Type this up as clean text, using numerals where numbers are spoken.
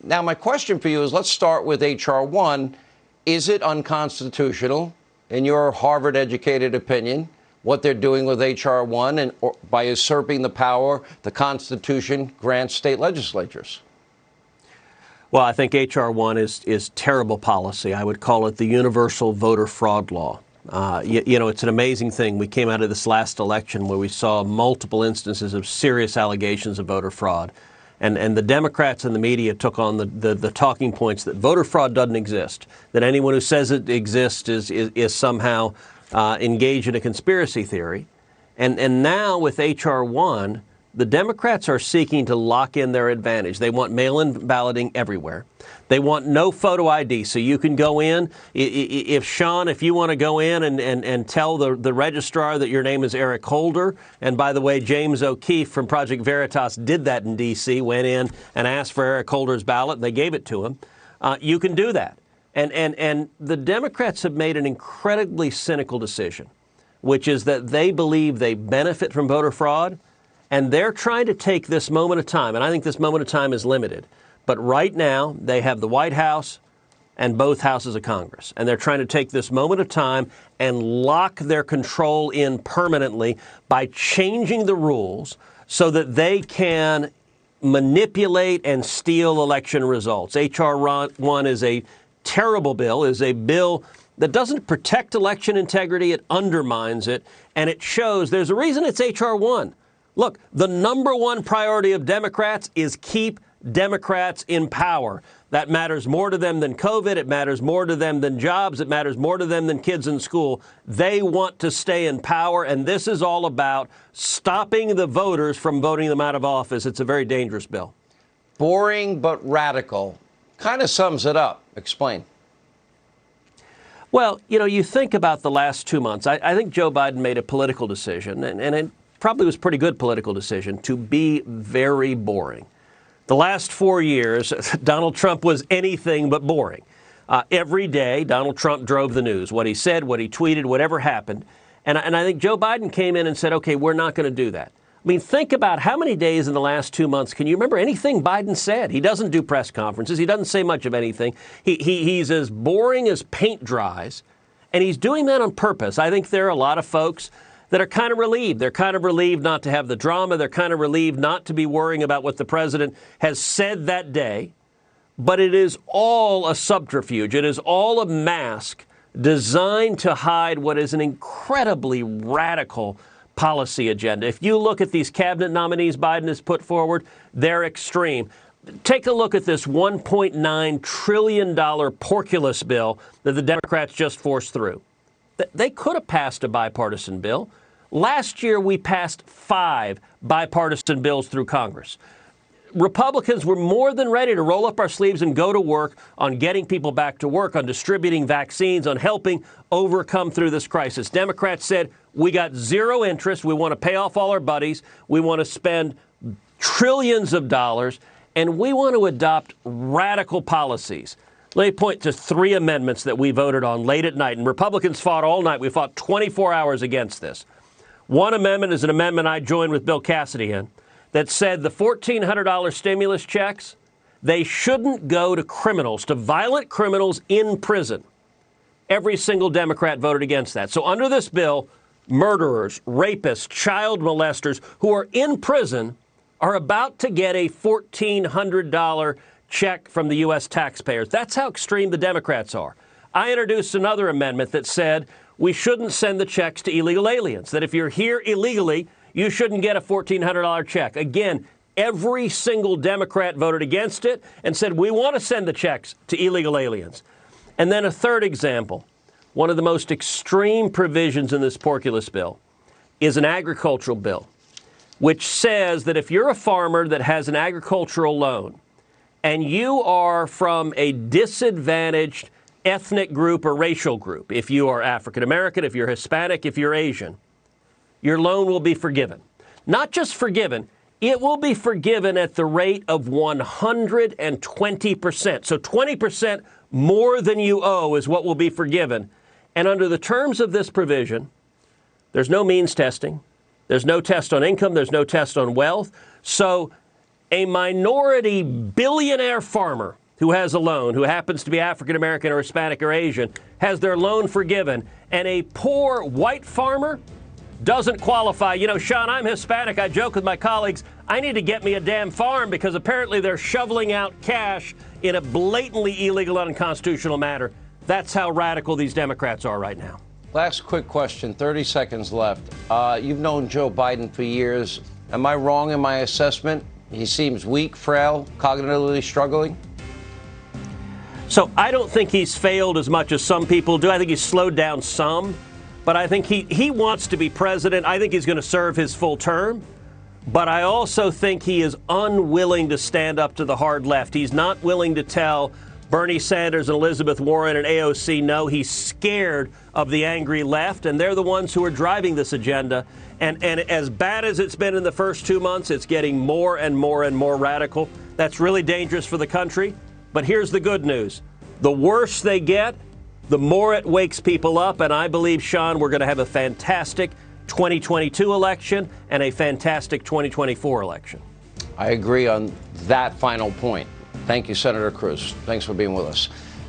Now, my question for you is, let's start with H.R. 1. Is it unconstitutional, in your Harvard-educated opinion, what they're doing with H.R. 1 and by usurping the power the Constitution grants state legislatures? Well, I think H.R. 1 is terrible policy. I would call it the universal voter fraud law. You know, it's an amazing thing. We came out of this last election where we saw multiple instances of serious allegations of voter fraud. And the Democrats and the media took on the talking points that voter fraud doesn't exist, that anyone who says it exists is somehow engaged in a conspiracy theory. And now with H.R. 1, the Democrats are seeking to lock in their advantage. They want mail-in balloting everywhere. They want no photo ID, so you can go in. If you want to go in and tell the registrar that your name is Eric Holder, and by the way, James O'Keefe from Project Veritas did that in D.C., went in and asked for Eric Holder's ballot, and they gave it to him. You can do that. And the Democrats have made an incredibly cynical decision, which is that they believe they benefit from voter fraud, and they're trying to take this moment of time, and I think this moment of time is limited. But right now, they have the White House and both houses of Congress, and they're trying to take this moment of time and lock their control in permanently by changing the rules so that they can manipulate and steal election results. H.R. 1 is a terrible bill, is a bill that doesn't protect election integrity. It undermines it, and it shows there's a reason it's H.R. 1. Look, the number one priority of Democrats is keep Democrats in power. That matters more to them than COVID. It matters more to them than jobs. It matters more to them than kids in school. They want to stay in power, and this is all about stopping the voters from voting them out of office. It's a very dangerous bill. Boring but radical. Kind of sums it up. Explain. Well, you know, you think about the last 2 months. I think Joe Biden made a political decision, and it probably was a pretty good political decision, to be very boring. The last 4 years, Donald Trump was anything but boring. Every day, Donald Trump drove the news. What he said, what he tweeted, whatever happened. And I think Joe Biden came in and said, OK, we're not going to do that. I mean, think about how many days in the last 2 months can you remember anything Biden said? He doesn't do press conferences. He doesn't say much of anything. He's as boring as paint dries. And he's doing that on purpose. I think there are a lot of folks that are kind of relieved. They're kind of relieved not to have the drama. They're kind of relieved not to be worrying about what the president has said that day. But it is all a subterfuge. It is all a mask designed to hide what is an incredibly radical policy agenda. If you look at these cabinet nominees Biden has put forward, they're extreme. Take a look at this $1.9 trillion porculus bill that the Democrats just forced through. They could have passed a bipartisan bill. Last year, we passed 5 bipartisan bills through Congress. Republicans were more than ready to roll up our sleeves and go to work on getting people back to work, on distributing vaccines, on helping overcome through this crisis. Democrats said, we got zero interest. We want to pay off all our buddies. We want to spend trillions of dollars, and we want to adopt radical policies. Let me point to 3 amendments that we voted on late at night, and Republicans fought all night. We fought 24 hours against this. One amendment is an amendment I joined with Bill Cassidy in that said the $1,400 stimulus checks, they shouldn't go to criminals, to violent criminals in prison. Every single Democrat voted against that. So under this bill, murderers, rapists, child molesters who are in prison are about to get a $1,400 check from the U.S. taxpayers. That's how extreme the Democrats are. I introduced another amendment that said we shouldn't send the checks to illegal aliens, that if you're here illegally, you shouldn't get a $1,400 check. Again, every single Democrat voted against it and said we want to send the checks to illegal aliens. And then a third example, one of the most extreme provisions in this porculus bill is an agricultural bill, which says that if you're a farmer that has an agricultural loan and you are from a disadvantaged ethnic group or racial group, if you are African American, if you're Hispanic, if you're Asian, your loan will be forgiven. Not just forgiven, it will be forgiven at the rate of 120%. So 20% more than you owe is what will be forgiven. And under the terms of this provision, there's no means testing. There's no test on income. There's no test on wealth. So a minority billionaire farmer who has a loan, who happens to be African American or Hispanic or Asian, has their loan forgiven, and a poor white farmer doesn't qualify. You know, Sean, I'm Hispanic. I joke with my colleagues, I need to get me a damn farm because apparently they're shoveling out cash in a blatantly illegal and unconstitutional manner. That's how radical these Democrats are right now. Last quick question, 30 seconds left. You've known Joe Biden for years. Am I wrong in my assessment? He seems weak, frail, cognitively struggling. So I don't think he's failed as much as some people do. I think he's slowed down some, but I think he wants to be president. I think he's going to serve his full term, but I also think he is unwilling to stand up to the hard left. He's not willing to tell Bernie Sanders and Elizabeth Warren and AOC no. He's scared of the angry left, and they're the ones who are driving this agenda. And as bad as it's been in the first 2 months, it's getting more and more and more radical. That's really dangerous for the country. But here's the good news. The worse they get, the more it wakes people up. And I believe, Sean, we're going to have a fantastic 2022 election and a fantastic 2024 election. I agree on that final point. Thank you, Senator Cruz. Thanks for being with us.